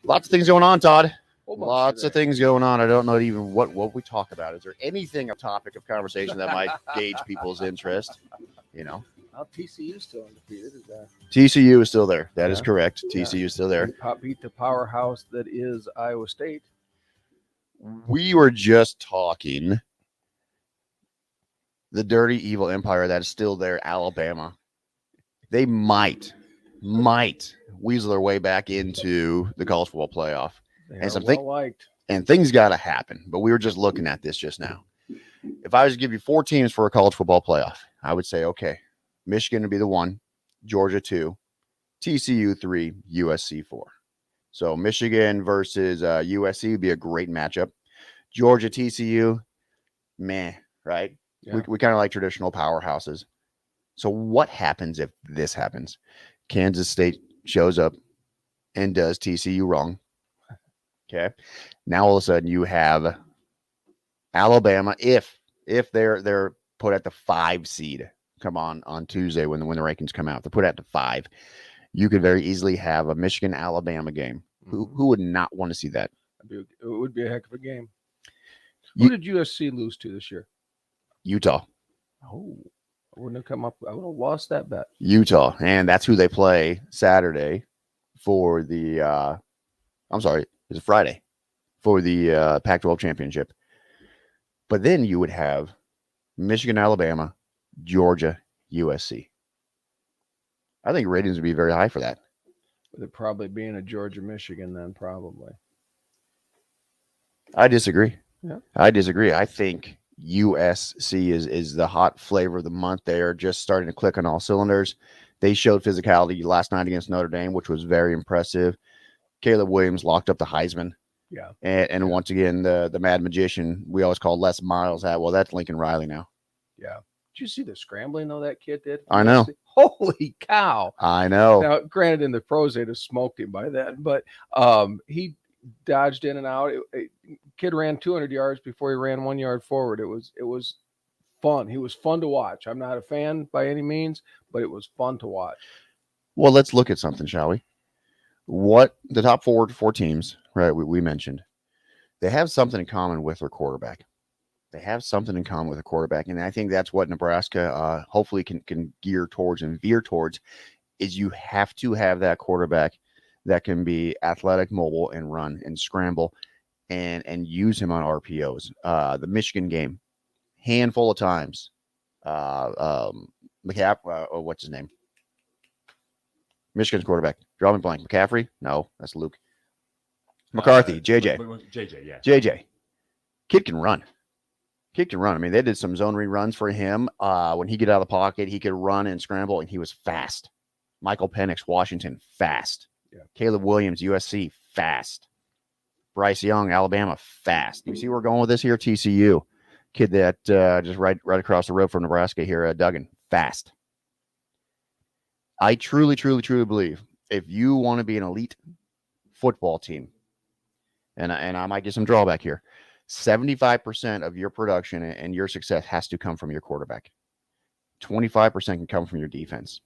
Lots of things going on, Todd. Lots Of things going on. I don't know even what we talk about. Is there anything, a topic of conversation that might gauge people's interest? TCU still undefeated. Is that TCU is still there. That is correct. TCU is still there. Beat the powerhouse that is Iowa State. We were just talking the dirty, evil empire that is still there, Alabama. They might weasel their way back into the college football playoff. And things got to happen. But we were just looking at this just now. If I was to give you 4 teams for a college football playoff, I would say, okay, Michigan would be the 1, Georgia 2, TCU 3, USC 4. So Michigan versus USC would be a great matchup. Georgia, TCU, meh, right? Yeah. We kind of like traditional powerhouses. So what happens if this happens? Kansas State shows up and does TCU wrong. Okay. Now all of a sudden you have Alabama, if they're put at the 5 seed, come on Tuesday when the rankings come out, they're put at the 5. You could very easily have a Michigan-Alabama game. Mm-hmm. Who would not want to see that? It would be a heck of a game. Who did USC lose to this year? Utah. Oh, I wouldn't have come up. I would have lost that bet. Utah, and that's who they play Saturday for the. I'm sorry, it's Friday for the Pac-12 championship. But then you would have Michigan, Alabama, Georgia, USC. I think ratings would be very high for that. With it probably being a Georgia, Michigan, then probably. I disagree. Yeah. I disagree. I think USC is the hot flavor of the month. They are just starting to click on all cylinders. They showed physicality last night against Notre Dame, which was very impressive. Caleb Williams locked up the Heisman. Yeah. And once again, the mad magician we always call Les Miles. Well, that's Lincoln Riley now. Yeah. Did you see the scrambling though that kid did? I know. Holy cow. I know. Now, granted, in the pros, they'd have smoked him by then, but he dodged in and out. Kid ran 200 yards before he ran 1 yard forward. It was fun. He was fun to watch. I'm not a fan by any means, but it was fun to watch. Well, let's look at something, shall we? What the top four teams, right? We mentioned they have something in common with their quarterback. They have something in common with a quarterback, and I think that's what Nebraska hopefully can gear towards and veer towards. Is you have to have that quarterback that can be athletic, mobile, and run and scramble, and use him on RPOs. The Michigan game, handful of times. What's his name? Michigan's quarterback. Draw me blank. McCaffrey? No, that's Luke. McCarthy. JJ. JJ, yeah. JJ. Kid can run. I mean, they did some zone reruns for him. When he get out of the pocket, he could run and scramble, and he was fast. Michael Penix, Washington, fast. Yeah. Caleb Williams, USC, fast. Bryce Young, Alabama, fast. You see where we're going with this here? TCU. Kid that just right across the road from Nebraska here, Duggan, fast. I truly, truly, truly believe if you want to be an elite football team, and I might get some drawback here, 75% of your production and your success has to come from your quarterback. 25% can come from your defense.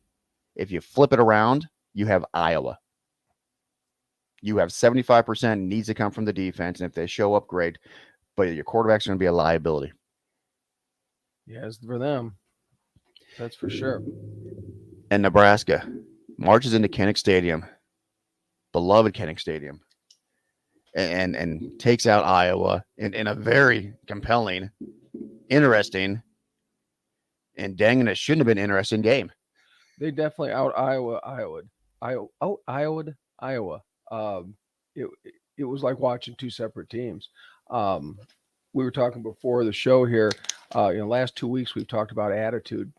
If you flip it around, you have Iowa. You have 75% needs to come from the defense, and if they show up, great. But your quarterback's going to be a liability. Yes, for them. That's for sure. And Nebraska marches into Kinnick Stadium, beloved Kinnick Stadium, and takes out Iowa in a very compelling, interesting, and dang it shouldn't have been an interesting game. They definitely out Iowa. It was like watching two separate teams. We were talking before the show here. Last 2 weeks we've talked about attitude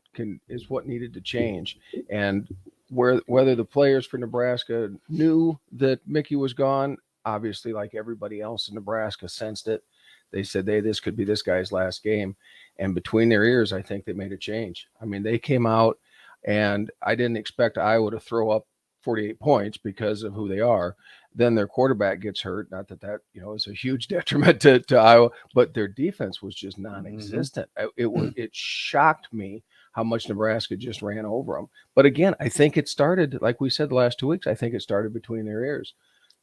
is what needed to change, and whether the players for Nebraska knew that Mickey was gone. Obviously, like everybody else in Nebraska, sensed it. They said, this could be this guy's last game. And between their ears, I think they made a change. I mean, they came out, and I didn't expect Iowa to throw up 48 points because of who they are. Then their quarterback gets hurt. Not that is a huge detriment to Iowa, but their defense was just non-existent. Mm-hmm. It shocked me how much Nebraska just ran over them. But again, I think it started, like we said the last 2 weeks, I think it started between their ears.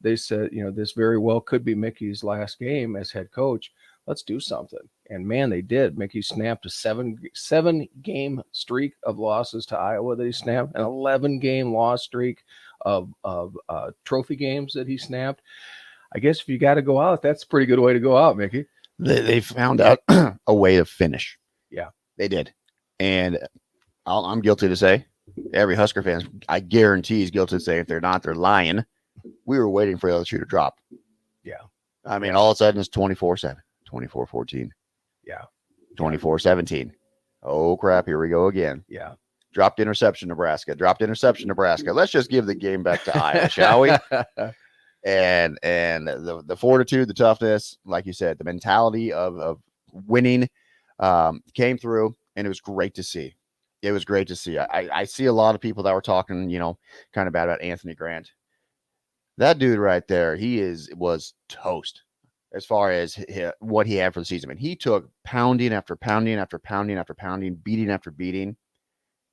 they said, this very well could be Mickey's last game as head coach. Let's do something. And man, they did. Mickey snapped a seven game streak of losses to Iowa that he snapped, an 11-game loss streak of trophy games that he snapped. I guess if you got to go out, that's a pretty good way to go out, Mickey. They found out a way to finish. Yeah, they did. And I'm guilty to say, every Husker fan, I guarantee, is guilty to say, if they're not, they're lying. We were waiting for LSU to drop. Yeah. I mean, all of a sudden it's 24-7, 24-14. Yeah. 24-17. Oh, crap. Here we go again. Yeah. Dropped interception, Nebraska. Let's just give the game back to Iowa, shall we? And the fortitude, the toughness, like you said, the mentality of winning came through, and it was great to see. It was great to see. I see a lot of people that were talking, kind of bad about Anthony Grant. That dude right there, was toast as far as what he had for the season. I mean, he took pounding after pounding after pounding after pounding, beating after beating.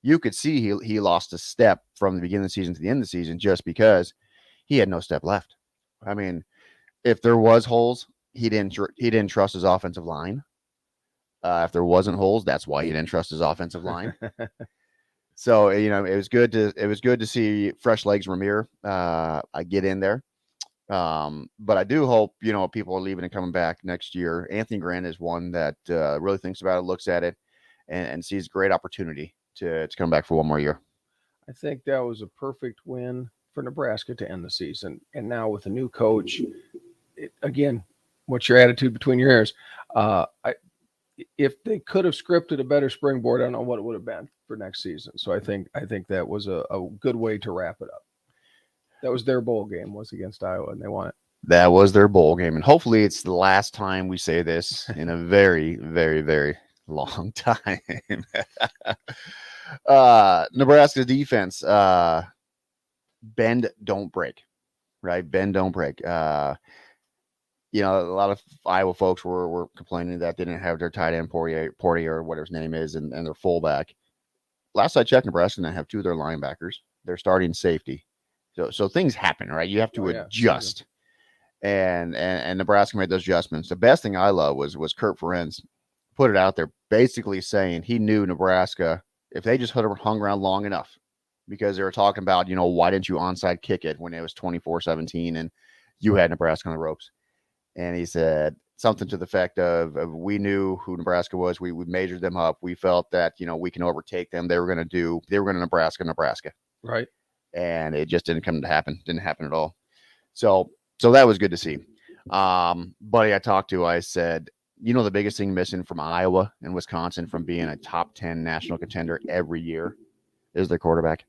You could see he lost a step from the beginning of the season to the end of the season just because he had no step left. I mean, if there was holes, he didn't trust his offensive line. If there wasn't holes, that's why he didn't trust his offensive line. So, it was good to see fresh legs Ramir get in there. But I do hope, people are leaving and coming back next year. Anthony Grant is one that really thinks about it, looks at it, and sees great opportunity to come back for one more year. I think that was a perfect win for Nebraska to end the season. And now with a new coach, again, what's your attitude between your ears? If they could have scripted a better springboard, I don't know what it would have been for next season. So I think that was a good way to wrap it up. That was their bowl game, was against Iowa, and they won it. That was their bowl game. And hopefully it's the last time we say this in a very, very, very long time. Nebraska's defense, bend, don't break, right? Bend, don't break. A lot of Iowa folks were complaining that they didn't have their tight end Portier or whatever his name is, and their fullback. Last I checked, Nebraska didn't have two of their linebackers. They're starting safety. So things happen, right? You have to adjust. And Nebraska made those adjustments. The best thing I love was Kurt Ferenz put it out there, basically saying he knew Nebraska, if they just hung around long enough, because they were talking about, why didn't you onside kick it when it was 24-17 and you had Nebraska on the ropes? And he said something to the effect of we knew who Nebraska was. We measured them up. We felt that, we can overtake them. They were going to Nebraska. Right. And it just didn't happen. Didn't happen at all. So that was good to see. Buddy I talked to, I said, the biggest thing missing from Iowa and Wisconsin from being a top 10 national contender every year is their quarterback.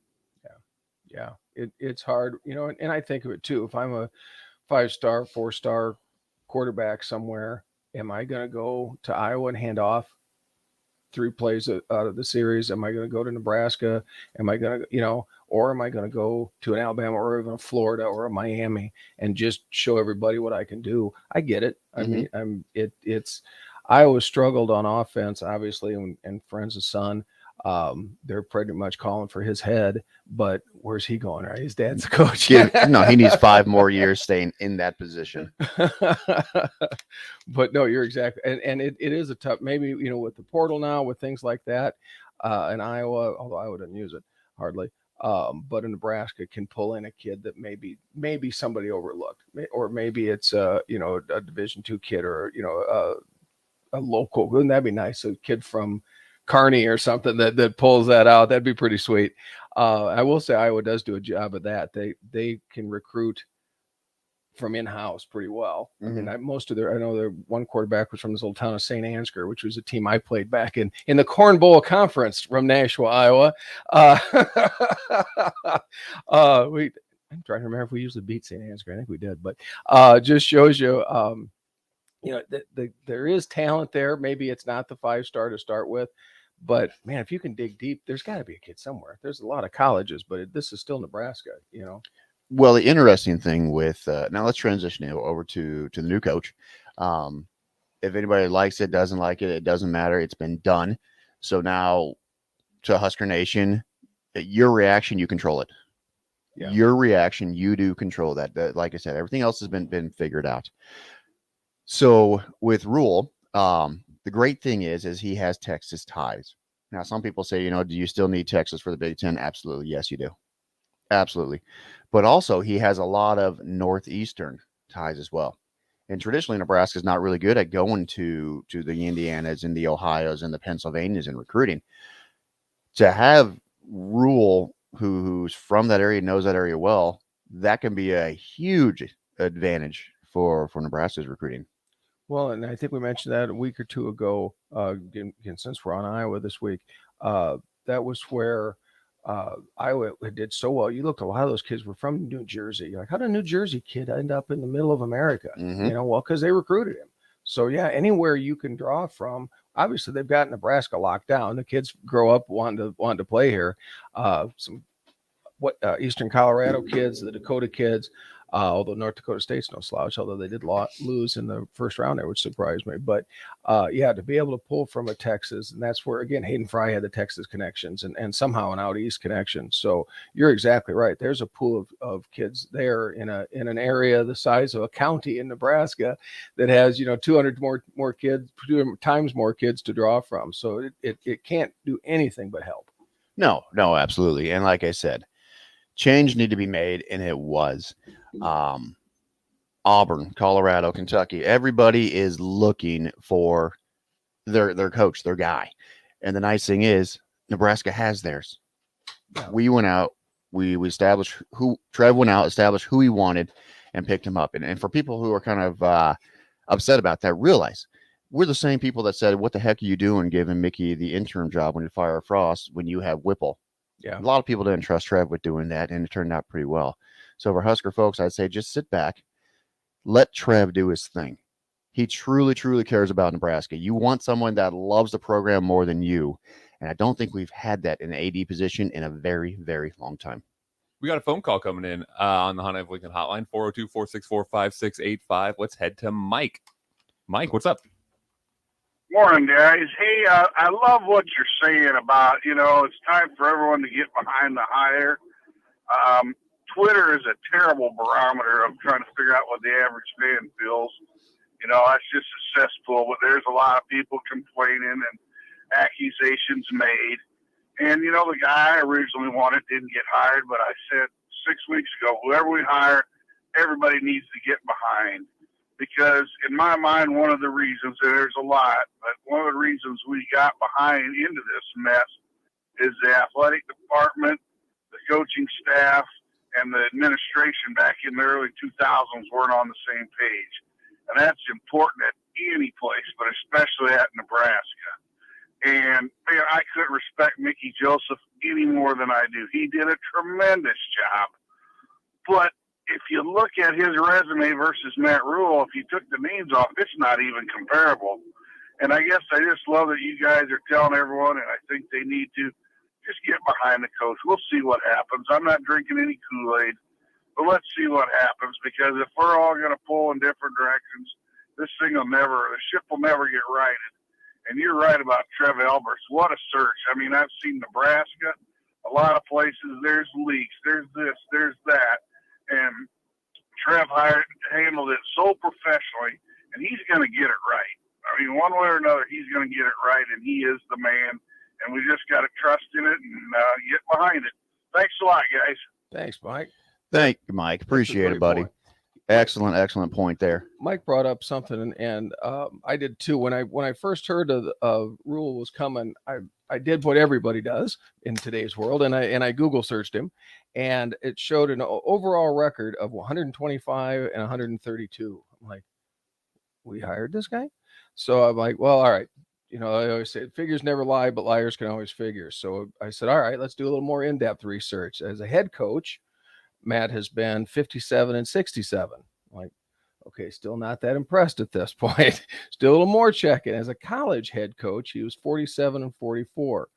Yeah. It's hard, and I think of it too. If I'm a 5-star, 4-star quarterback somewhere, am I going to go to Iowa and hand off 3 plays out of the series? Am I going to go to Nebraska? Am I going to, or am I going to go to an Alabama or even a Florida or a Miami and just show everybody what I can do? I get it. I mean, it's Iowa struggled on offense, obviously, and Ferentz's son. They're pretty much calling for his head, but where's he going? Right, his dad's the coach. No, he needs 5 more years staying in that position. But no, you're exactly, and it is a tough. Maybe with the portal now, with things like that, in Iowa, although Iowa doesn't use it hardly, but in Nebraska can pull in a kid that maybe somebody overlooked, or maybe it's a Division II kid, or a local. Wouldn't that be nice? A kid from Kearney or something that pulls that out. That'd be pretty sweet. I will say Iowa does do a job of that. They can recruit from in-house pretty well. I mean, I know their one quarterback was from this little town of St. Ansgar, which was a team I played back in the Corn Bowl Conference from Nashua, Iowa. I'm trying to remember if we usually beat St. Ansgar. I think we did, but just shows you, there is talent there. Maybe it's not the 5-star to start with, but man, if you can dig deep, there's got to be a kid somewhere. There's a lot of colleges, but this is still Nebraska, Well, the interesting thing with now let's transition over to the new coach. If anybody likes it, doesn't like it, it doesn't matter. It's been done. So now to Husker Nation, your reaction, you control it. Your reaction, you do control that. Like I said, everything else has been figured out. So with RHULE, the great thing is he has Texas ties. Now, some people say, do you still need Texas for the Big Ten? Absolutely. Yes, you do. Absolutely. But also, he has a lot of Northeastern ties as well. And traditionally, Nebraska is not really good at going to the Indianas and the Ohios and the Pennsylvanias in recruiting. To have RHULE, who's from that area, knows that area well, that can be a huge advantage for Nebraska's recruiting. Well, and I think we mentioned that a week or two ago, again, since we're on Iowa this week, that was where Iowa did so well. You looked, a lot of those kids were from New Jersey. You're like, how did a New Jersey kid end up in the middle of America? Mm-hmm. Well, because they recruited him. So, yeah, anywhere you can draw from. Obviously, they've got Nebraska locked down. The kids grow up wanting to play here. Eastern Colorado kids, the Dakota kids, although North Dakota State's no slouch, although they did lose in the first round there, which surprised me. But to be able to pull from a Texas, and that's where, again, Hayden Fry had the Texas connections and somehow an out east connection. So you're exactly right. There's a pool of kids there in an area the size of a county in Nebraska that has 200 more kids, 2 times more kids to draw from. So it can't do anything but help. No, absolutely. And like I said, change needed to be made, and it was. Auburn, Colorado, Kentucky, everybody is looking for their coach, their guy. And the nice thing is, Nebraska has theirs. Yeah. We went out, we established Trev went out, established who he wanted, and picked him up. And for people who are kind of upset about that, realize we're the same people that said, what the heck are you doing giving Mickey the interim job when you fire Frost when you have Whipple? Yeah. A lot of people didn't trust Trev with doing that, and it turned out pretty well. So for Husker folks, I'd say just sit back, let Trev do his thing. He truly, truly cares about Nebraska. You want someone that loves the program more than you, and I don't think we've had that in the AD position in a very, very long time. We got a phone call coming in on the Honda Lincoln hotline, 402-464-5685. Let's head to Mike. Mike, what's up? Morning, guys. Hey, I love what you're saying about, it's time for everyone to get behind the hire. Twitter is a terrible barometer of trying to figure out what the average fan feels. That's just a cesspool, but there's a lot of people complaining and accusations made. And, the guy I originally wanted didn't get hired, but I said 6 weeks ago, whoever we hire, everybody needs to get behind. Because in my mind, one of the reasons, and there's a lot, but one of the reasons we got behind into this mess is the athletic department, the coaching staff, and the administration back in the early 2000s weren't on the same page. And that's important at any place, but especially at Nebraska. And man, I couldn't respect Mickey Joseph any more than I do. He did a tremendous job. But if you look at his resume versus Matt RHULE, if you took the names off, it's not even comparable. And I guess I just love that you guys are telling everyone, and I think they need to just get behind the coach. We'll see what happens. I'm not drinking any Kool-Aid, but let's see what happens, because if we're all going to pull in different directions, the ship will never get righted. And you're right about Trev Alberts. What a search. I mean, I've seen Nebraska, a lot of places, there's leaks, there's this, there's that. And Trev handled it so professionally, and he's going to get it right. I mean, one way or another, he's going to get it right, and he is the man. And we just got to trust in it and get behind it. Thanks a lot, guys. Thanks, Mike. Thank you, Mike. Appreciate it, buddy. Point. Excellent point there. Mike brought up something, and I did too. When I first heard of RHULE was coming, I did what everybody does in today's world, and I Google searched him, and it showed an overall record of 125 and 132. I'm like, we hired this guy? So I'm like, well, all right. I always say figures never lie, but liars can always figure. So I said, all right, let's do a little more in-depth research. As a head coach, Matt has been 57 and 67. I'm like, okay, still not that impressed at this point. Still a little more checking. As a college head coach, he was 47 and 44.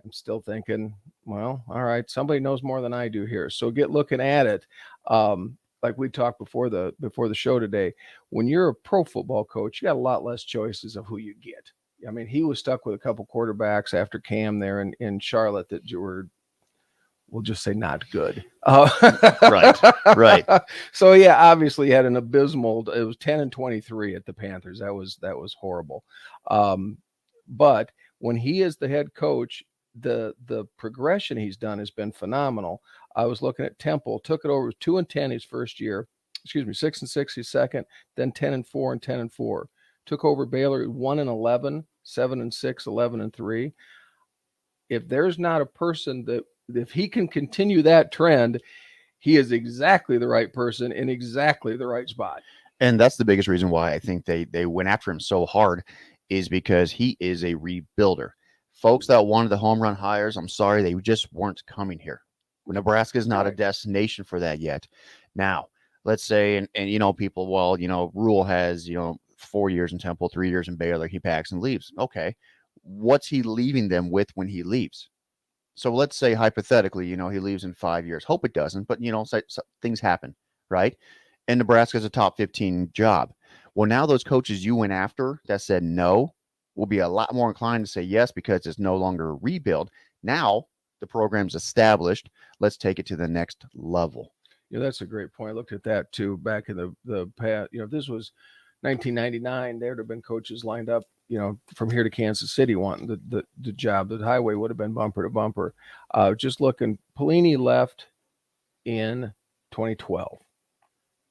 I'm still thinking, well, all right, somebody knows more than I do here. So get looking at it. Like we talked before the show today, when you're a pro football coach, you got a lot less choices of who you get. I mean, he was stuck with a couple quarterbacks after Cam there in Charlotte that were we'll just say not good. Right. So yeah, obviously he had an abysmal. It was 10-23 at the Panthers. That was horrible. But when he is the head coach, the progression he's done has been phenomenal. I was looking at Temple, took it over 2-10 his first year. 6-6 his second, then 10-4 and 10-4. Took over Baylor 1-11, 7-6, 11-3. If there's not a person that, if he can continue that trend, he is exactly the right person in exactly the right spot. And that's the biggest reason why I think they went after him so hard, is because he is a rebuilder. Folks that wanted the home run hires, I'm sorry, they just weren't coming here. Nebraska is not a destination for that yet. Now, let's say, and people, well, RHULE has, 4 years in Temple, 3 years in Baylor, he packs and leaves. Okay. What's he leaving them with when he leaves? So let's say hypothetically, he leaves in 5 years. Hope it doesn't, but things happen, right? And Nebraska's a top 15 job. Well, now those coaches you went after that said no will be a lot more inclined to say yes, because it's no longer a rebuild. Now the program's established. Let's take it to the next level. That's a great point. I looked at that too back in the past. If this was 1999, there'd have been coaches lined up, from here to Kansas City wanting the job. The highway would have been bumper to bumper. Just looking, Pelini left in 2012.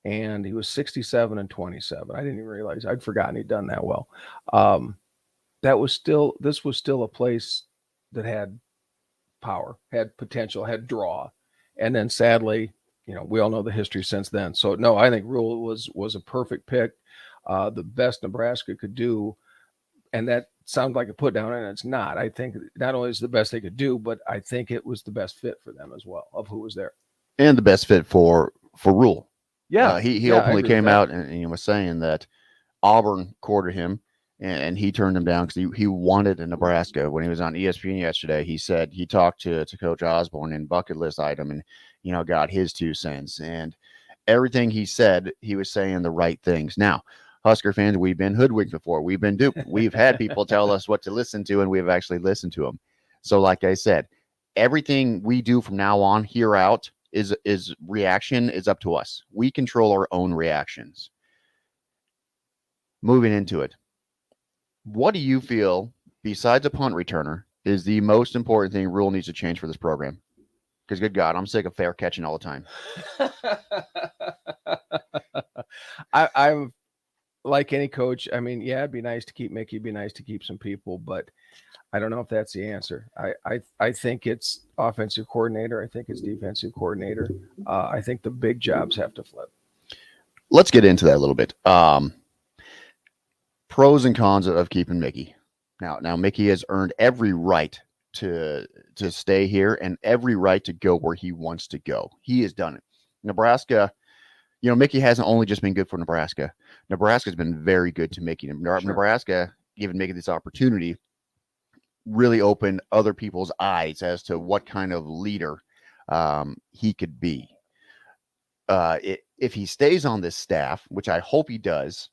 And he was 67-27. I didn't even realize, I'd forgotten he'd done that well. This was still a place that had power, had potential, had draw. And then sadly, we all know the history since then. So no, I think RHULE was a perfect pick, the best Nebraska could do. And that sounds like a put down, and it's not. I think not only is the best they could do, but I think it was the best fit for them as well, of who was there. And the best fit for RHULE. Yeah, he openly came out and was saying that Auburn courted him, and he turned him down because he wanted a Nebraska. When he was on ESPN yesterday, he said he talked to Coach Osborne in bucket list item, and got his 2 cents. And everything he said, he was saying the right things. Now, Husker fans, we've been hoodwinked before. We've been duped. We've had people tell us what to listen to, and we've actually listened to them. So, like I said, everything we do from now on here out is reaction is up to us. We control our own reactions. Moving into it, what do you feel, besides a punt returner, is the most important thing RHULE needs to change for this program? Because good God, I'm sick of fair catching all the time. I'm like any coach. I mean, yeah, it'd be nice to keep Mickey, it'd be nice to keep some people, but I don't know if that's the answer. I think it's offensive coordinator. I think it's defensive coordinator. I think the big jobs have to flip. Let's get into that a little bit. Pros and cons of keeping Mickey. Now Mickey has earned every right to stay here and every right to go where he wants to go. He has done it. Nebraska, Mickey hasn't only just been good for Nebraska. Nebraska's been very good to Mickey. Sure. Nebraska, giving Mickey this opportunity, really opened other people's eyes as to what kind of leader he could be. If he stays on this staff, which I hope he does,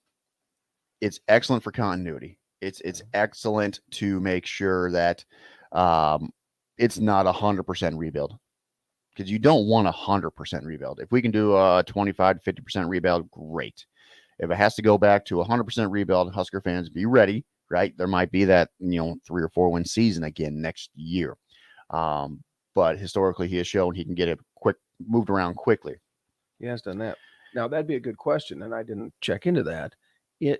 it's excellent for continuity. It's excellent to make sure that it's not 100% rebuild, because you don't want 100% rebuild. If we can do a 25 to 50% rebuild, great. If it has to go back to 100% rebuild, Husker fans, be ready. Right, there might be that 3 or 4 win season again next year, but historically he has shown he can get it moved around quickly. He has done that. Now that'd be a good question, and I didn't check into that.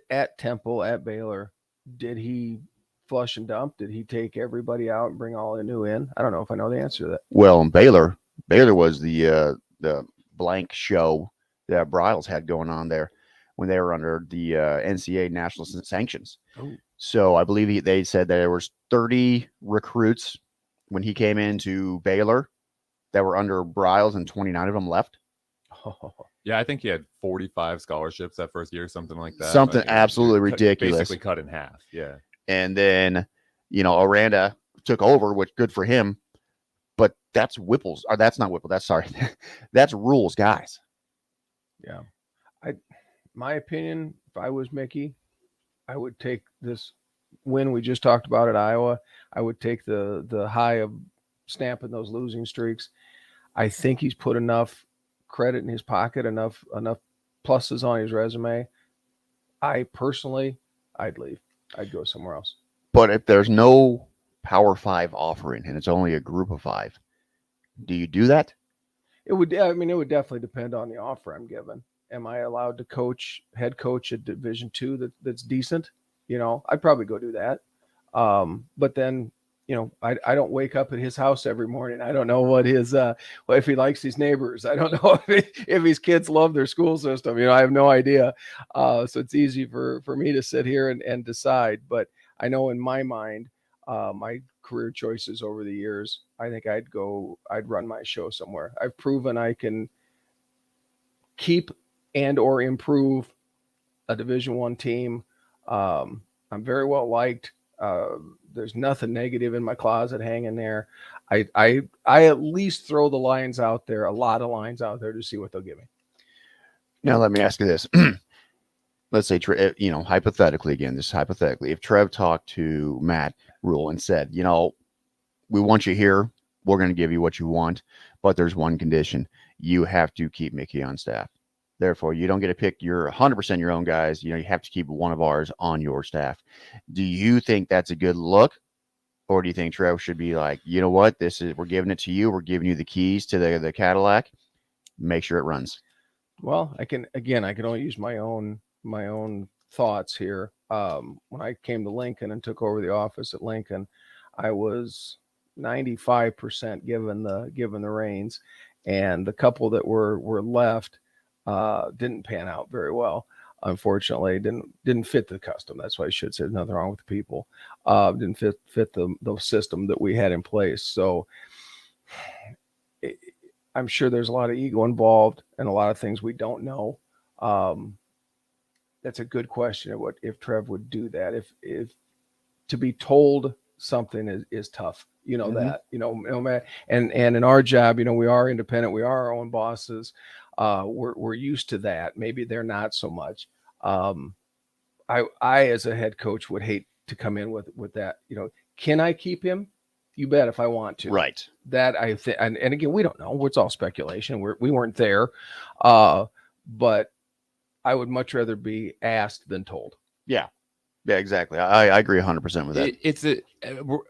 At Temple, at Baylor, did he flush and dump? Did he take everybody out and bring all the new in? I don't know if I know the answer to that. Well, in Baylor was the blank show that Bryles had going on there when they were under the NCAA national sanctions. Oh. So I believe they said that there was 30 recruits when he came into Baylor that were under Bryles, and 29 of them left. Oh. Yeah, I think he had 45 scholarships that first year, something like that. Something absolutely ridiculous. Basically cut in half, yeah. And then, Aranda took over, which good for him. But that's Whipple's, or that's not Whipple. That's RHULE's guys. Yeah. My opinion, if I was Mickey, I would take this win we just talked about at Iowa. I would take the high of stamping those losing streaks. I think he's put enough credit in his pocket, enough pluses on his resume. I personally, I'd leave. I'd go somewhere else. But if there's no Power 5 offering and it's only a group of 5, do you do that? It would definitely depend on the offer I'm given. Am I allowed to head coach a Division II that's decent? I'd probably go do that. But then, I don't wake up at his house every morning. I don't know what if he likes his neighbors. I don't know if his kids love their school system. I have no idea. So it's easy for me to sit here and decide. But I know in my mind, my career choices over the years, I think I'd run my show somewhere. I've proven I can keep and or improve a Division I team. I'm very well liked. There's nothing negative in my closet hanging there. I at least throw the lines out there, a lot of lines out there to see what they'll give me. Now, let me ask you this. Let's say, hypothetically, if Trev talked to Matt RHULE and said, we want you here. We're going to give you what you want, but there's one condition. You have to keep Mickey on staff. Therefore, you don't get to pick your 100% your own guys. You have to keep one of ours on your staff. Do you think that's a good look? Or do you think Trev should be like, you know what, we're giving it to you. We're giving you the keys to the Cadillac. Make sure it runs. Well, I can only use my own thoughts here. When I came to Lincoln and took over the office at Lincoln, I was 95% given the reins, and the couple that were left didn't pan out very well. Unfortunately, didn't fit the custom. That's why I should say there's nothing wrong with the people. Didn't fit the system that we had in place. So I'm sure there's a lot of ego involved and a lot of things we don't know. That's a good question. If Trev would do that, if to be told something is tough, that, and in our job, we are independent. We are our own bosses. We're used to that. Maybe they're not so much. I as a head coach would hate to come in with that. Can I keep him? You bet, if I want to. Right. That I think, and again, we don't know. It's all speculation. We weren't there, but I would much rather be asked than told. Yeah. Yeah, exactly. I agree 100% with that. It's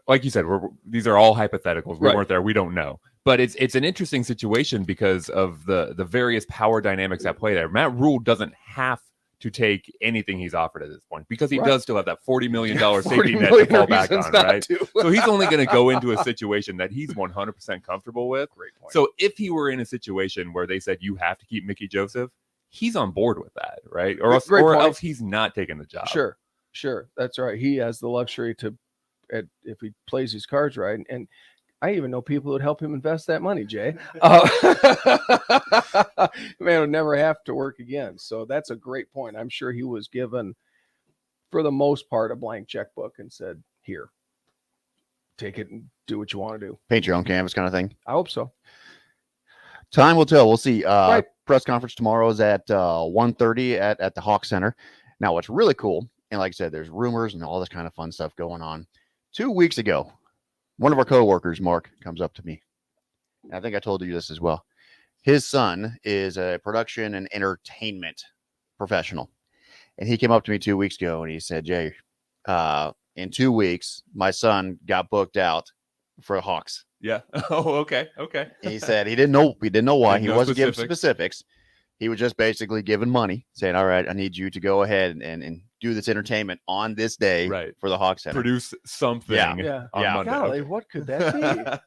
like you said, these are all hypotheticals. We weren't there. We don't know. But it's an interesting situation because of the various power dynamics at play there. Matt RHULE doesn't have to take anything he's offered at this point because he does still have that $40 million safety net to fall back on, right? So he's only going to go into a situation that he's 100% comfortable with. Great point. So if he were in a situation where they said you have to keep Mickey Joseph, he's on board with that, right? Or else he's not taking the job. Sure. That's right. He has the luxury if he plays his cards right. And I even know people who would help him invest that money, Jay. Man would never have to work again. So that's a great point. I'm sure he was given, for the most part, a blank checkbook and said, here, take it and do what you want to do. Paint your own canvas kind of thing. I hope so. Time will tell. We'll see. Press conference tomorrow is at 1:30 at the Hawk Center. Now, what's really cool, and like I said, there's rumors and all this kind of fun stuff going on. 2 weeks ago, one of our coworkers, Mark, comes up to me. I think I told you this as well. His son is a production and entertainment professional. And he came up to me 2 weeks ago and he said, Jay, in 2 weeks, my son got booked out for Hawks. Yeah. Oh, okay. And he said he didn't know why. He wasn't giving specifics. He was just basically giving money, saying, all right, I need you to go ahead and do this entertainment on this day for the Hawk Center. Produce something on Monday. Golly, what could that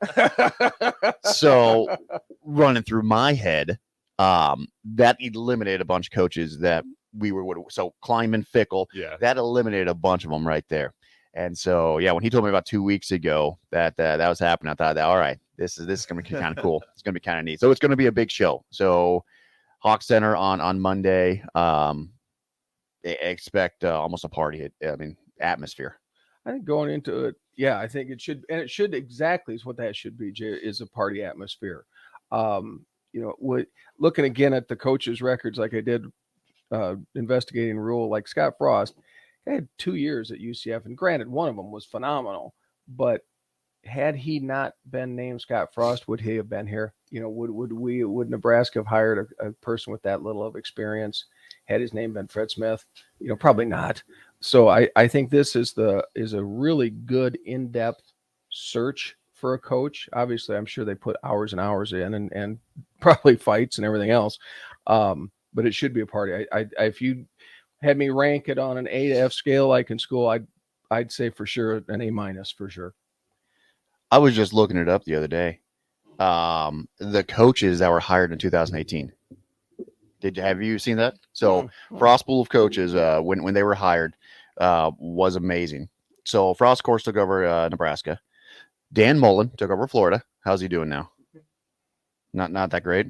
be? So running through my head, that eliminated a bunch of coaches that we were – so Kleinman, Fickle, that eliminated a bunch of them right there. And so, when he told me about 2 weeks ago that was happening, I thought, all right, this is going to be kind of cool. It's going to be kind of neat. So it's going to be a big show. So Hawk Center on Monday. Expect almost a party. Atmosphere. I think going into it, I think it should, and it should exactly is what that should be. Is a party atmosphere. Looking again at the coaches' records, like I did, investigating RHULE, like Scott Frost, he had 2 years at UCF, and granted, one of them was phenomenal, but had he not been named Scott Frost, would he have been here? Would Nebraska have hired a person with that little of experience? Had his name been Fred Smith? Probably not. So I think this is a really good in-depth search for a coach. Obviously, I'm sure they put hours and hours in and probably fights and everything else. But it should be a party. If you had me rank it on an A to F scale like in school, I'd say for sure an A- for sure. I was just looking it up the other day. The coaches that were hired in 2018. Have you seen that? So Frost pool of coaches when they were hired was amazing. So Frost, of course, took over Nebraska. Dan Mullen took over Florida. How's he doing now? Not that great.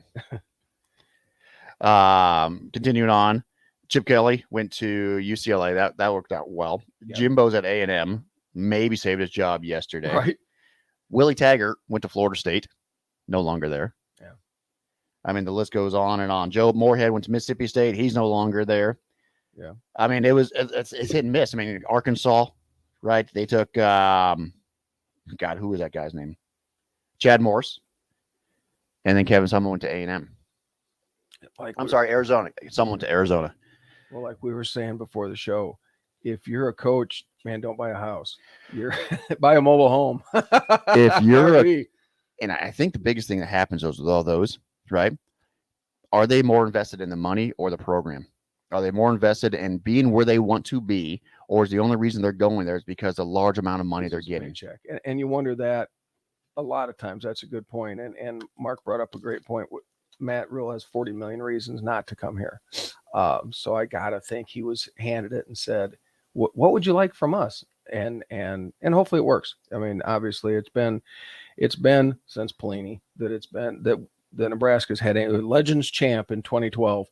Continuing on, Chip Kelly went to UCLA. That worked out well. Yep. Jimbo's at A&M. Maybe saved his job yesterday. Right. Willie Taggart went to Florida State. No longer there. Yeah. I mean, the list goes on and on. Joe Moorhead went to Mississippi State. He's no longer there. Yeah. I mean, it's hit and miss. I mean, Arkansas, right? They took God, who was that guy's name? Chad Morris. And then Kevin Sumlin went to A&M. Arizona. Someone went to Arizona. Well, like we were saying before the show, if you're a coach, man, don't buy a house. You're buy a mobile home. If you're and I think the biggest thing that happens with all those, right? Are they more invested in the money or the program? Are they more invested in being where they want to be, or is the only reason they're going there is because the large amount of money they're getting? Check. And you wonder that a lot of times. That's a good point. And Mark brought up a great point. Matt RHULE has 40 million reasons not to come here. So I gotta think he was handed it and said, what would you like from us? And hopefully it works. I mean, obviously it's been since Pelini that Nebraska's had a Legends champ in 2012.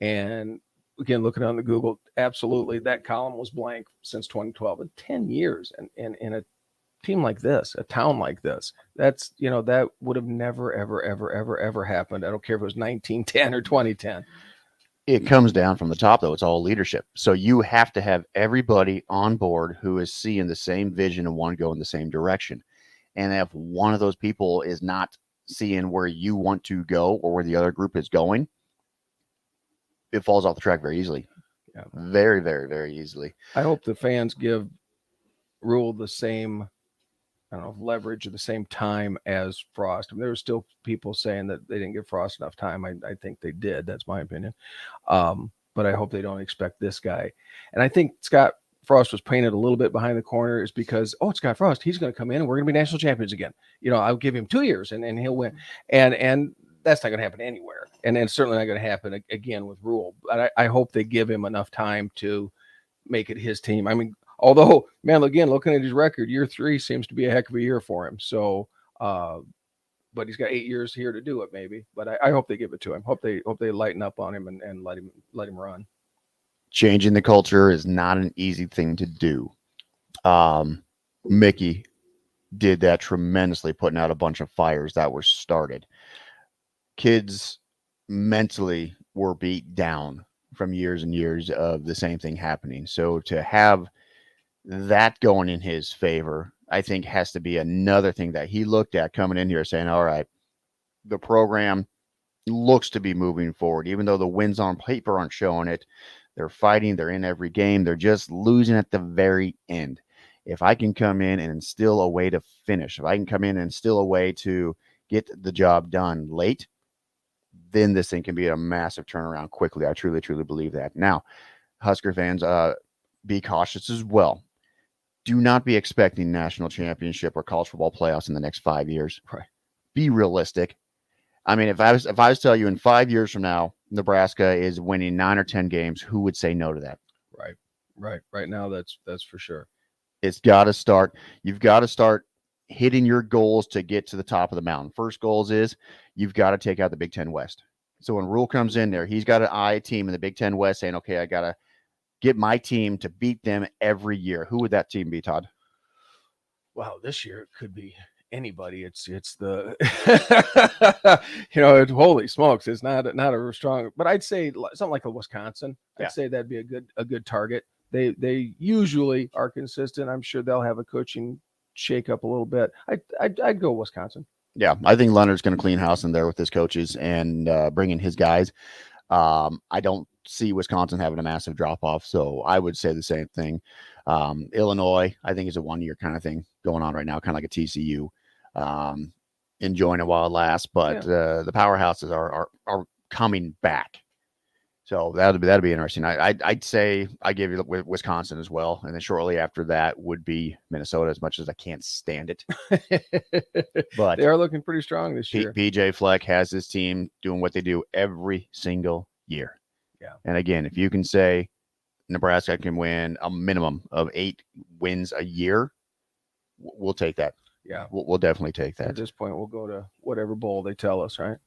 And again, looking on the Google, absolutely that column was blank since 2012. In 10 years and in a team like this, a town like this, that's, that would have never, ever happened. I don't care if it was 1910 or 2010. It comes down from the top, though. It's all leadership. So you have to have everybody on board who is seeing the same vision and want to go in the same direction. And if one of those people is not seeing where you want to go or where the other group is going, it falls off the track very easily. Yeah. Very, very, very easily. I hope the fans give RHULE the same, leverage or the same time as Frost. I mean, there were still people saying that they didn't give Frost enough time. I think they did. That's my opinion. But I hope they don't expect this guy. And I think Scott Frost was painted a little bit behind the corner is because, it's Scott Frost. He's going to come in and we're going to be national champions again. I'll give him 2 years and he'll win. And that's not going to happen anywhere. And it's certainly not going to happen again with RHULE. But I hope they give him enough time to make it his team. I mean, although, man, again, looking at his record, year 3 seems to be a heck of a year for him. So, but he's got 8 years here to do it, maybe. But I hope they give it to him. Hope they lighten up on him and let him run. Changing the culture is not an easy thing to do. Mickey did that tremendously, putting out a bunch of fires that were started. Kids mentally were beat down from years and years of the same thing happening. So to have that going in his favor, I think has to be another thing that he looked at coming in here saying, all right, the program looks to be moving forward, even though the wins on paper aren't showing it. They're fighting. They're in every game. They're just losing at the very end. If I can come in and instill a way to finish, if I can come in and instill a way to get the job done late, then this thing can be a massive turnaround quickly. I truly, truly believe that. Now, Husker fans, be cautious as well. Do not be expecting national championship or college football playoffs in the next 5 years. Right. Be realistic. I mean, if I was to tell you in 5 years from now, Nebraska is winning 9 or 10 games, who would say no to that? Right. Right now, that's for sure. It's got to start. You've got to start hitting your goals to get to the top of the mountain. First goals is you've got to take out the Big Ten West. So when RHULE comes in there, he's got to eye a team in the Big Ten West saying, okay, I got to get my team to beat them every year. Who would that team be, Todd? Wow, this year it could be anybody. It's the holy smokes, it's not a strong, but I'd say something like a Wisconsin. I'd say that'd be a good target. They usually are consistent. I'm sure they'll have a coaching shake up a little bit. I'd go Wisconsin. Yeah, I think Leonard's going to clean house in there with his coaches and bring in his guys. I don't see Wisconsin having a massive drop off, so I would say the same thing. Illinois, I think, is a 1 year kind of thing going on right now, kind of like a TCU, enjoying it while it lasts. But the powerhouses are coming back, so that'd be interesting. I'd say I give you Wisconsin as well, and then shortly after that would be Minnesota. As much as I can't stand it, but they are looking pretty strong this year. PJ Fleck has his team doing what they do every single year. Yeah. And again, if you can say Nebraska can win a minimum of 8 wins a year, we'll take that. Yeah. We'll definitely take that. At this point, we'll go to whatever bowl they tell us, right?